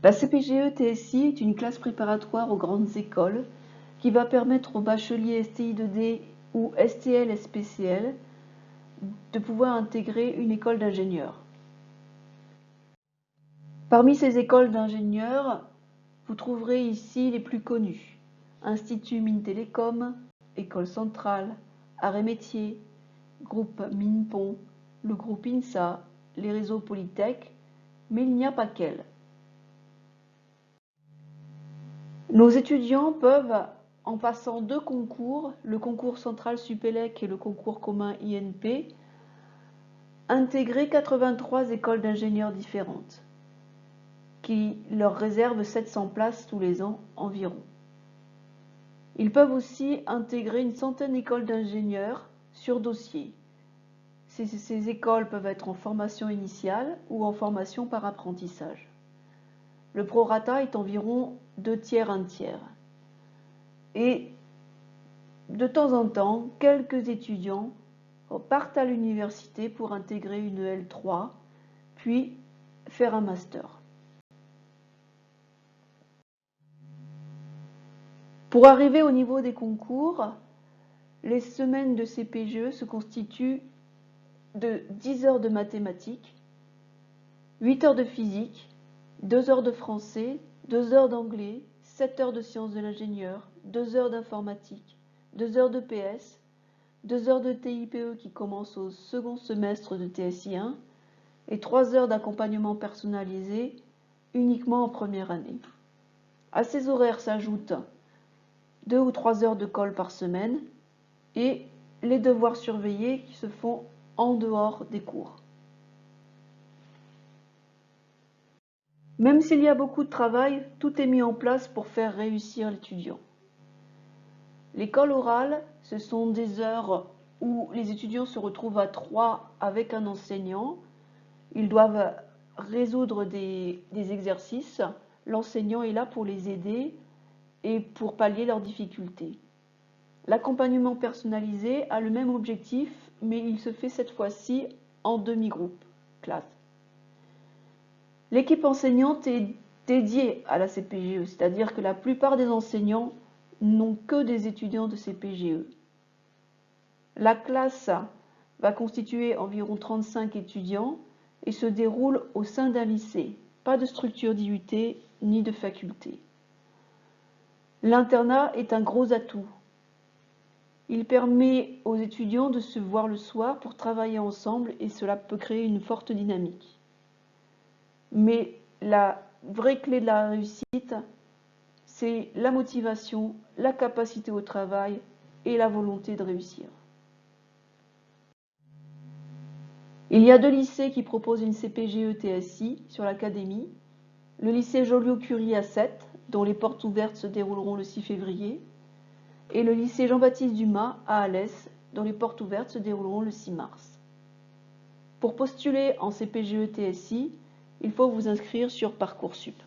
La CPGE-TSI est une classe préparatoire aux grandes écoles qui va permettre aux bacheliers STI2D ou STL-SPCL de pouvoir intégrer une école d'ingénieurs. Parmi ces écoles d'ingénieurs, vous trouverez ici les plus connues: Institut Mines Télécom, École Centrale, Arts et Métiers, Groupe Minepont, le groupe INSA, les réseaux Polytech, mais il n'y a pas qu'elles. Nos étudiants peuvent, en passant 2 concours, le concours central Supélec et le concours commun INP, intégrer 83 écoles d'ingénieurs différentes, qui leur réservent 700 places tous les ans environ. Ils peuvent aussi intégrer une centaine d'écoles d'ingénieurs sur dossier. Ces écoles peuvent être en formation initiale ou en formation par apprentissage. Le prorata est environ 2 tiers, 1 tiers. Et de temps en temps, quelques étudiants partent à l'université pour intégrer une L3, puis faire un master. Pour arriver au niveau des concours, les semaines de CPGE se constituent de 10 heures de mathématiques, 8 heures de physique, 2 heures de français, 2 heures d'anglais, 7 heures de sciences de l'ingénieur, 2 heures d'informatique, 2 heures de PS, 2 heures de TIPE qui commence au second semestre de TSI1 et 3 heures d'accompagnement personnalisé uniquement en première année. À ces horaires s'ajoutent 2 ou 3 heures de colle par semaine et les devoirs surveillés qui se font en dehors des cours. Même s'il y a beaucoup de travail, tout est mis en place pour faire réussir l'étudiant. L'école orale, ce sont des heures où les étudiants se retrouvent à 3 avec un enseignant. Ils doivent résoudre des exercices. L'enseignant est là pour les aider et pour pallier leurs difficultés. L'accompagnement personnalisé a le même objectif, mais il se fait cette fois-ci en demi-groupe, classe. L'équipe enseignante est dédiée à la CPGE, c'est-à-dire que la plupart des enseignants n'ont que des étudiants de CPGE. La classe va constituer environ 35 étudiants et se déroule au sein d'un lycée, pas de structure d'IUT ni de faculté. L'internat est un gros atout. Il permet aux étudiants de se voir le soir pour travailler ensemble et cela peut créer une forte dynamique. Mais la vraie clé de la réussite, c'est la motivation, la capacité au travail et la volonté de réussir. Il y a 2 lycées qui proposent une CPGE-TSI sur l'académie. Le lycée Joliot-Curie à Sète, dont les portes ouvertes se dérouleront le 6 février, et le lycée Jean-Baptiste Dumas à Alès, dont les portes ouvertes se dérouleront le 6 mars. Pour postuler en CPGE-TSI, il faut vous inscrire sur Parcoursup.